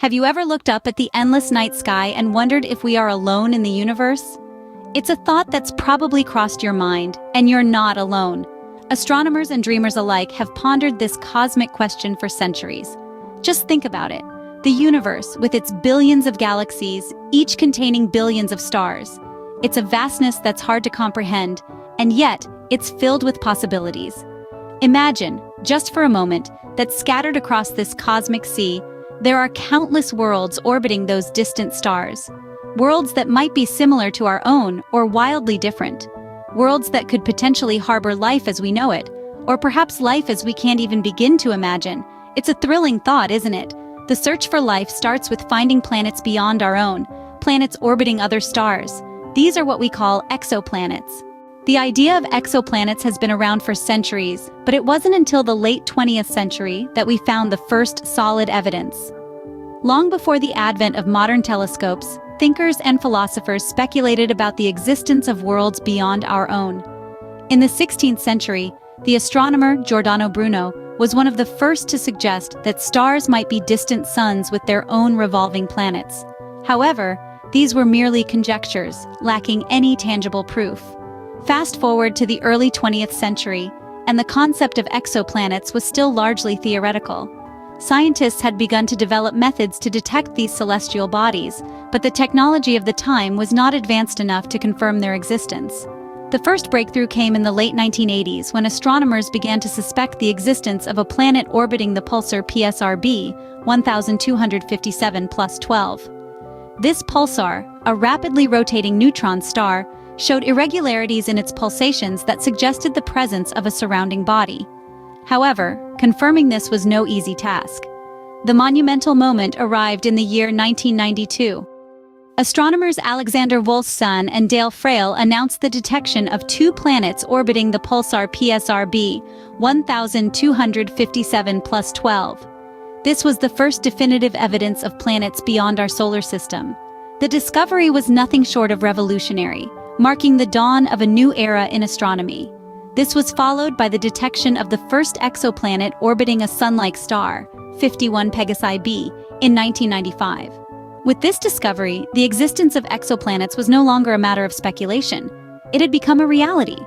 Have you ever looked up at the endless night sky and wondered if we are alone in the universe? It's a thought that's probably crossed your mind, and you're not alone. Astronomers and dreamers alike have pondered this cosmic question for centuries. Just think about it. The universe, with its billions of galaxies, each containing billions of stars. It's a vastness that's hard to comprehend, and yet it's filled with possibilities. Imagine, just for a moment, that scattered across this cosmic sea, there are countless worlds orbiting those distant stars. Worlds that might be similar to our own or wildly different. Worlds that could potentially harbor life as we know it, or perhaps life as we can't even begin to imagine. It's a thrilling thought, isn't it? The search for life starts with finding planets beyond our own, planets orbiting other stars. These are what we call exoplanets. The idea of exoplanets has been around for centuries, but it wasn't until the late 20th century that we found the first solid evidence. Long before the advent of modern telescopes, thinkers and philosophers speculated about the existence of worlds beyond our own. In the 16th century, the astronomer Giordano Bruno was one of the first to suggest that stars might be distant suns with their own revolving planets. However, these were merely conjectures, lacking any tangible proof. Fast forward to the early 20th century, and the concept of exoplanets was still largely theoretical. Scientists had begun to develop methods to detect these celestial bodies, but the technology of the time was not advanced enough to confirm their existence. The first breakthrough came in the late 1980s when astronomers began to suspect the existence of a planet orbiting the pulsar PSRB 1257+12. This pulsar, a rapidly rotating neutron star, showed irregularities in its pulsations that suggested the presence of a surrounding body. However, confirming this was no easy task. The monumental moment arrived in the year 1992. Astronomers Alexander Wolfson and Dale Frail announced the detection of two planets orbiting the pulsar PSRB 1257+12. This was the first definitive evidence of planets beyond our solar system. The discovery was nothing short of revolutionary, marking the dawn of a new era in astronomy. This was followed by the detection of the first exoplanet orbiting a sun-like star, 51 Pegasi b, in 1995. With this discovery, the existence of exoplanets was no longer a matter of speculation. It had become a reality.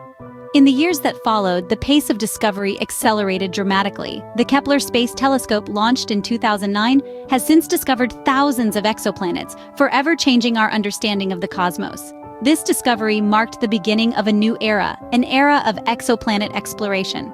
In the years that followed, the pace of discovery accelerated dramatically. The Kepler Space Telescope, launched in 2009, has since discovered thousands of exoplanets, forever changing our understanding of the cosmos. This discovery marked the beginning of a new era, an era of exoplanet exploration.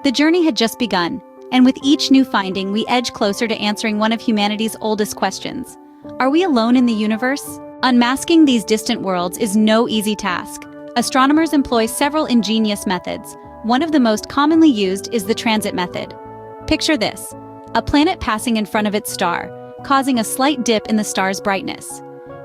The journey had just begun, and with each new finding, we edge closer to answering one of humanity's oldest questions. Are we alone in the universe? Unmasking these distant worlds is no easy task. Astronomers employ several ingenious methods. One of the most commonly used is the transit method. Picture this: a planet passing in front of its star, causing a slight dip in the star's brightness.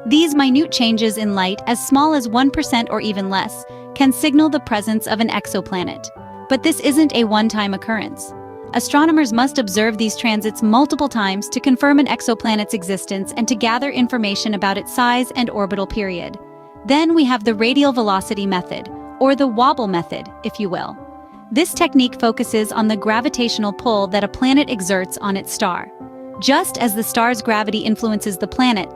These minute changes in light, as small as 1% or even less, can signal the presence of an exoplanet. But this isn't a one-time occurrence. Astronomers must observe these transits multiple times to confirm an exoplanet's existence and to gather information about its size and orbital period. Then we have the radial velocity method, or the wobble method, if you will. This technique focuses on the gravitational pull that a planet exerts on its star. Just as the star's gravity influences the planet's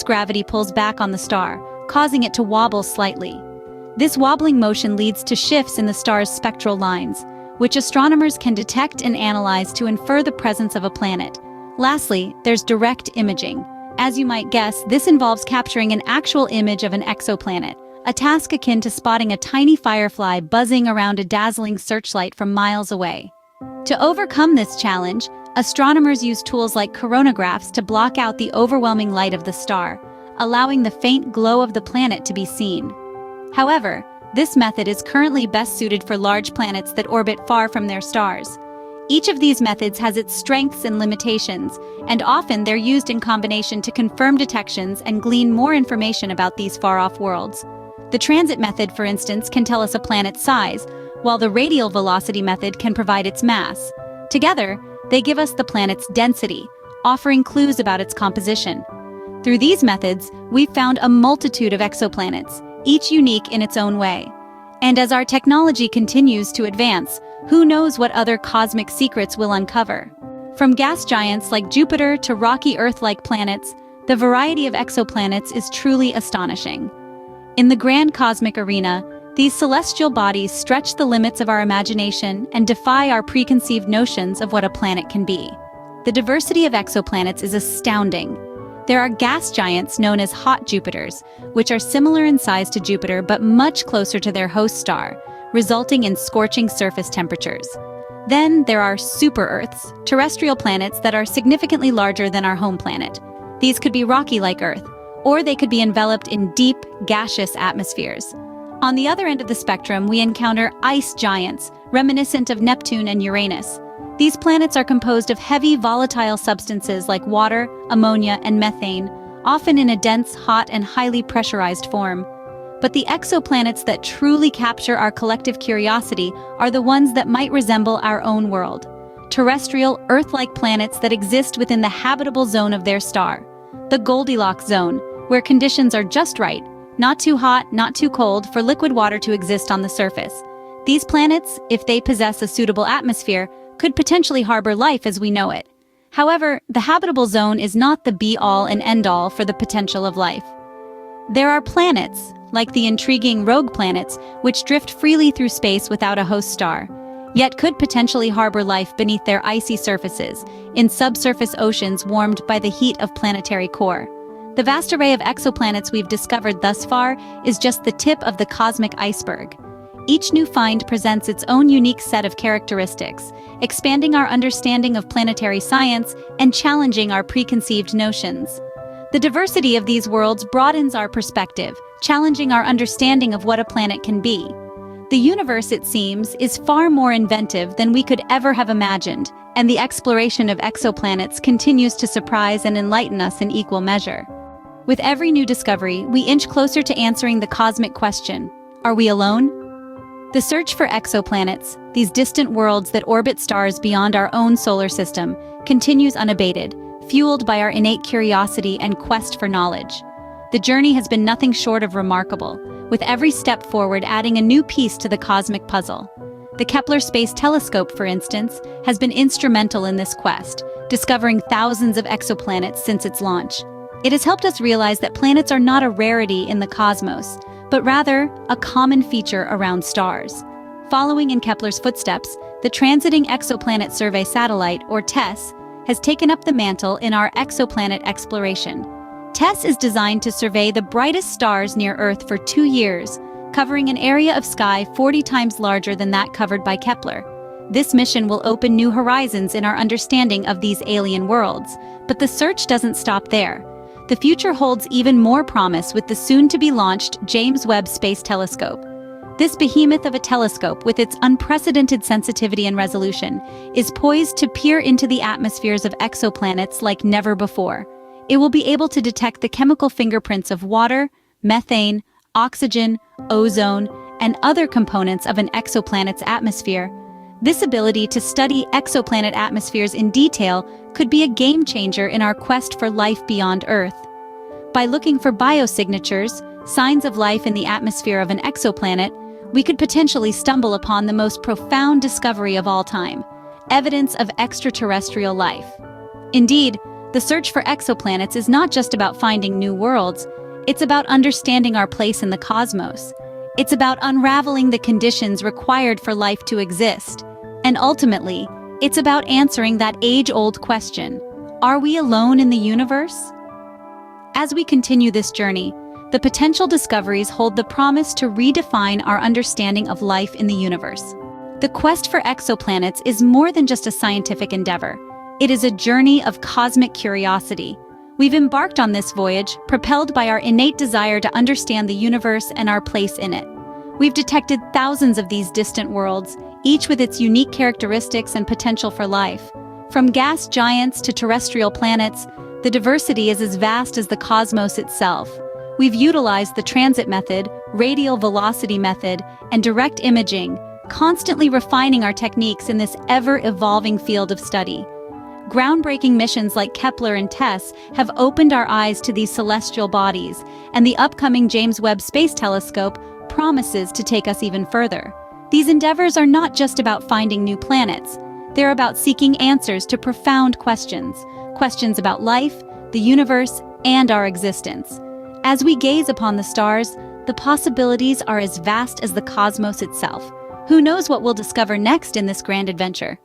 gravity pulls back on the star, causing it to wobble slightly. This wobbling motion leads to shifts in the star's spectral lines, which astronomers can detect and analyze to infer the presence of a planet. Lastly, there's direct imaging. As you might guess, this involves capturing an actual image of an exoplanet, a task akin to spotting a tiny firefly buzzing around a dazzling searchlight from miles away. To overcome this challenge, astronomers use tools like coronagraphs to block out the overwhelming light of the star, allowing the faint glow of the planet to be seen. However, this method is currently best suited for large planets that orbit far from their stars. Each of these methods has its strengths and limitations, and often they're used in combination to confirm detections and glean more information about these far-off worlds. The transit method, for instance, can tell us a planet's size, while the radial velocity method can provide its mass. Together, they give us the planet's density, offering clues about its composition. Through these methods, we've found a multitude of exoplanets, each unique in its own way. And as our technology continues to advance, who knows what other cosmic secrets we'll uncover? From gas giants like Jupiter to rocky Earth-like planets, the variety of exoplanets is truly astonishing. In the grand cosmic arena, these celestial bodies stretch the limits of our imagination and defy our preconceived notions of what a planet can be. The diversity of exoplanets is astounding. There are gas giants known as hot Jupiters, which are similar in size to Jupiter but much closer to their host star, resulting in scorching surface temperatures. Then there are super-Earths, terrestrial planets that are significantly larger than our home planet. These could be rocky like Earth, or they could be enveloped in deep, gaseous atmospheres. On the other end of the spectrum, we encounter ice giants, reminiscent of Neptune and Uranus. These planets are composed of heavy, volatile substances like water, ammonia, and methane, often in a dense, hot, and highly pressurized form. But the exoplanets that truly capture our collective curiosity are the ones that might resemble our own world. Terrestrial, Earth-like planets that exist within the habitable zone of their star. The Goldilocks zone, where conditions are just right, not too hot, not too cold, for liquid water to exist on the surface. These planets, if they possess a suitable atmosphere, could potentially harbor life as we know it. However, the habitable zone is not the be-all and end-all for the potential of life. There are planets, like the intriguing rogue planets, which drift freely through space without a host star, yet could potentially harbor life beneath their icy surfaces, in subsurface oceans warmed by the heat of planetary core. The vast array of exoplanets we've discovered thus far is just the tip of the cosmic iceberg. Each new find presents its own unique set of characteristics, expanding our understanding of planetary science and challenging our preconceived notions. The diversity of these worlds broadens our perspective, challenging our understanding of what a planet can be. The universe, it seems, is far more inventive than we could ever have imagined, and the exploration of exoplanets continues to surprise and enlighten us in equal measure. With every new discovery, we inch closer to answering the cosmic question: are we alone? The search for exoplanets, these distant worlds that orbit stars beyond our own solar system, continues unabated, fueled by our innate curiosity and quest for knowledge. The journey has been nothing short of remarkable, with every step forward adding a new piece to the cosmic puzzle. The Kepler Space Telescope, for instance, has been instrumental in this quest, discovering thousands of exoplanets since its launch. It has helped us realize that planets are not a rarity in the cosmos, but rather a common feature around stars. Following in Kepler's footsteps, the Transiting Exoplanet Survey Satellite, or TESS, has taken up the mantle in our exoplanet exploration. TESS is designed to survey the brightest stars near Earth for 2 years, covering an area of sky 40 times larger than that covered by Kepler. This mission will open new horizons in our understanding of these alien worlds, but the search doesn't stop there. The future holds even more promise with the soon-to-be-launched James Webb Space Telescope. This behemoth of a telescope, with its unprecedented sensitivity and resolution, is poised to peer into the atmospheres of exoplanets like never before. It will be able to detect the chemical fingerprints of water, methane, oxygen, ozone, and other components of an exoplanet's atmosphere. This ability to study exoplanet atmospheres in detail could be a game-changer in our quest for life beyond Earth. By looking for biosignatures, signs of life in the atmosphere of an exoplanet, we could potentially stumble upon the most profound discovery of all time: evidence of extraterrestrial life. Indeed, the search for exoplanets is not just about finding new worlds, it's about understanding our place in the cosmos. It's about unraveling the conditions required for life to exist. And ultimately, it's about answering that age-old question: are we alone in the universe? As we continue this journey, the potential discoveries hold the promise to redefine our understanding of life in the universe. The quest for exoplanets is more than just a scientific endeavor. It is a journey of cosmic curiosity. We've embarked on this voyage, propelled by our innate desire to understand the universe and our place in it. We've detected thousands of these distant worlds, each with its unique characteristics and potential for life. From gas giants to terrestrial planets, the diversity is as vast as the cosmos itself. We've utilized the transit method, radial velocity method, and direct imaging, constantly refining our techniques in this ever-evolving field of study. Groundbreaking missions like Kepler and TESS have opened our eyes to these celestial bodies, and the upcoming James Webb Space Telescope promises to take us even further. These endeavors are not just about finding new planets. They're about seeking answers to profound questions, questions about life, the universe, and our existence. As we gaze upon the stars, the possibilities are as vast as the cosmos itself. Who knows what we'll discover next in this grand adventure?